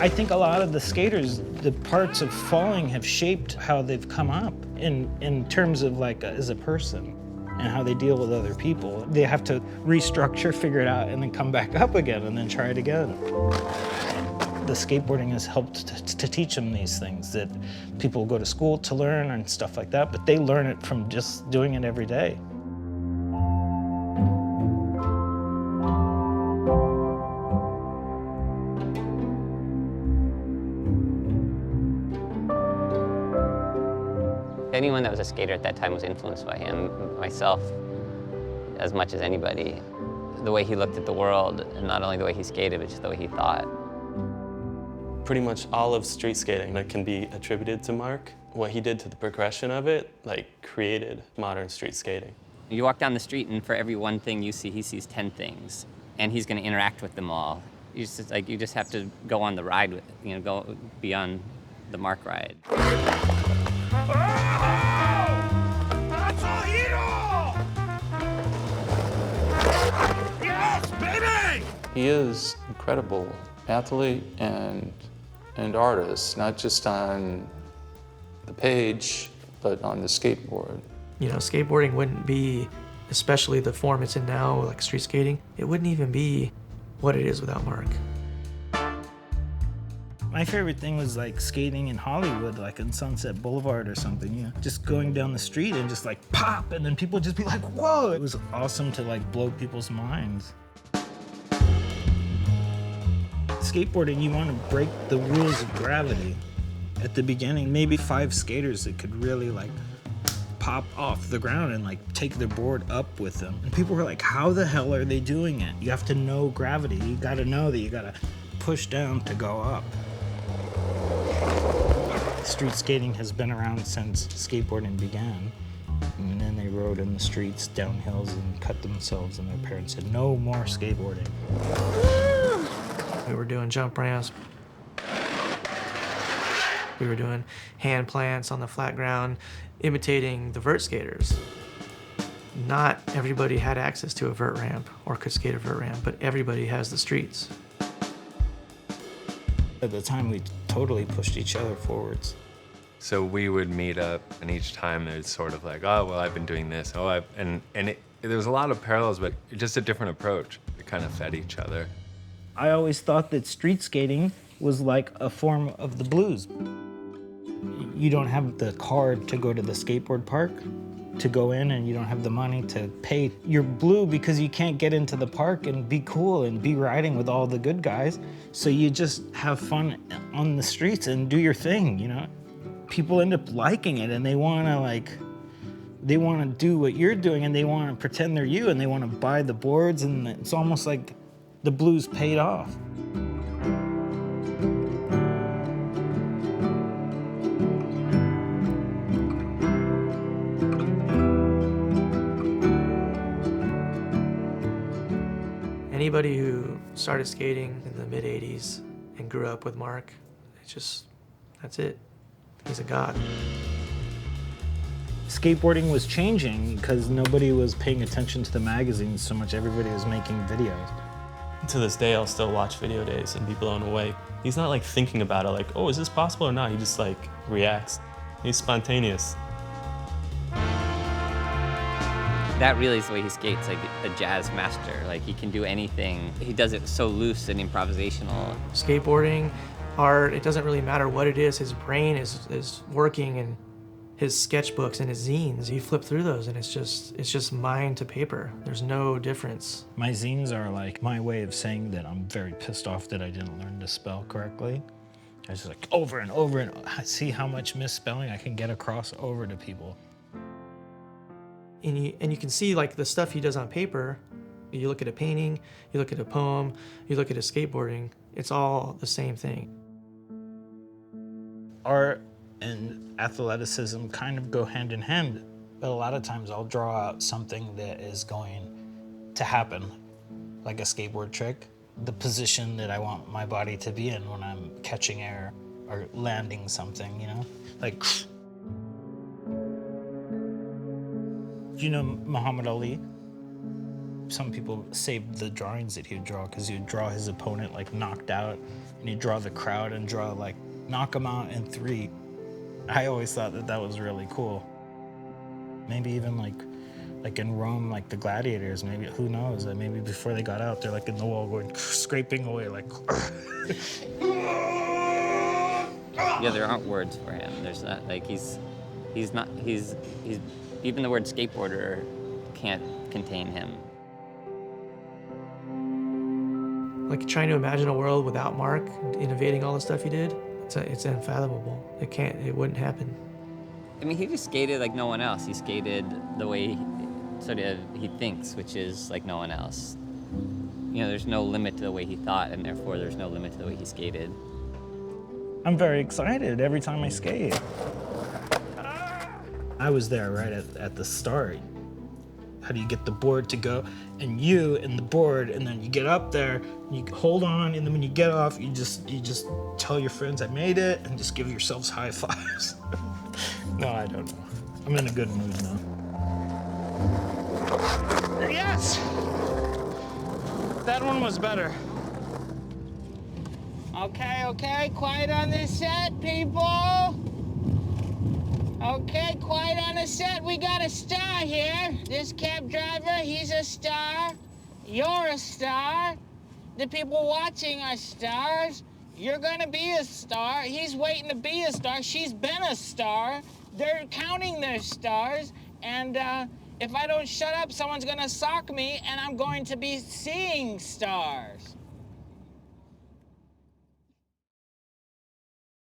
I think a lot of the skaters, the parts of falling have shaped how they've come up in terms of like as a person and how they deal with other people. They have to restructure, figure it out, and then come back up again and then try it again. The skateboarding has helped to teach them these things that people go to school to learn and stuff like that, but they learn it from just doing it every day. Anyone that was a skater at that time was influenced by him, myself as much as anybody. The way he looked at the world, and not only the way he skated, but just the way he thought. Pretty much all of street skating that can be attributed to Mark. What he did to the progression of it, like, created modern street skating. You walk down the street, and for every one thing you see, he sees 10 things, and he's going to interact with them all. You just have to go on the ride with, go be on the Mark ride. Yes, baby! He is an incredible athlete and artist, not just on the page, but on the skateboard. You know, skateboarding wouldn't be, especially the form it's in now, like street skating, it wouldn't even be what it is without Mark. My favorite thing was like skating in Hollywood, like on Sunset Boulevard or something, just going down the street and just like pop, and then people would just be like, whoa! It was awesome to like blow people's minds. Skateboarding, you want to break the rules of gravity. At the beginning, maybe 5 skaters that could really like pop off the ground and like take their board up with them. And people were like, how the hell are they doing it? You have to know gravity. You got to know that you got to push down to go up. Street skating has been around since skateboarding began. And then they rode in the streets, down hills, and cut themselves, and their parents said, no more skateboarding. We were doing jump ramps. We were doing hand plants on the flat ground, imitating the vert skaters. Not everybody had access to a vert ramp or could skate a vert ramp, but everybody has the streets. At the time, we totally pushed each other forwards. So we would meet up, and each time there's sort of like, oh, well, I've been doing this. Oh, there was a lot of parallels, but just a different approach. It kind of fed each other. I always thought that street skating was like a form of the blues. You don't have the card to go to the skateboard park to go in, and you don't have the money to pay. You're blue because you can't get into the park and be cool and be riding with all the good guys. So you just have fun on the streets and do your thing, People end up liking it, and they want to do what you're doing, and they want to pretend they're you, and they want to buy the boards, and it's almost like the blues paid off. Anybody who started skating in the mid-'80s and grew up with Mark, that's it. He's a god. Skateboarding was changing because nobody was paying attention to the magazines so much. Everybody was making videos. To this day, I'll still watch video days and be blown away. He's not like thinking about it like, oh, is this possible or not? He just like reacts. He's spontaneous. That really is the way he skates, like a jazz master. Like, he can do anything. He does it so loose and improvisational. Skateboarding, art, it doesn't really matter what it is. His brain is working, and his sketchbooks and his zines, you flip through those and it's just mind to paper. There's no difference. My zines are like my way of saying that I'm very pissed off that I didn't learn to spell correctly. I just like over and over and see how much misspelling I can get across over to people. And you can see like the stuff he does on paper. You look at a painting, you look at a poem, you look at his skateboarding, it's all the same thing. Art and athleticism kind of go hand in hand, but a lot of times I'll draw out something that is going to happen, like a skateboard trick, the position that I want my body to be in when I'm catching air or landing something, like. Do you know Muhammad Ali? Some people saved the drawings that he would draw because he would draw his opponent like knocked out, and he'd draw the crowd and draw like knock him out in 3. I always thought that that was really cool. Maybe even like in Rome, like the gladiators, maybe, who knows, maybe before they got out, they're like in the wall going, scraping away like. Yeah, there aren't words for him. There's not, like, he's even the word skateboarder can't contain him. Like trying to imagine a world without Mark innovating all the stuff he did, it's unfathomable. It wouldn't happen. I mean, he just skated like no one else. He skated the way he thinks, which is like no one else. You know, there's no limit to the way he thought, and therefore there's no limit to the way he skated. I'm very excited every time I skate. I was there right at the start. How do you get the board to go? And you and the board, and then you get up there, you hold on, and then when you get off, you just tell your friends I made it, and just give yourselves high fives. No, I don't know. I'm in a good mood now. Yes! That one was better. Okay, quiet on the set, people. Okay, quiet on the set. We got a star here. This cab driver, he's a star. You're a star. The people watching are stars. You're gonna be a star. He's waiting to be a star. She's been a star. They're counting their stars. And if I don't shut up, someone's gonna sock me, and I'm going to be seeing stars.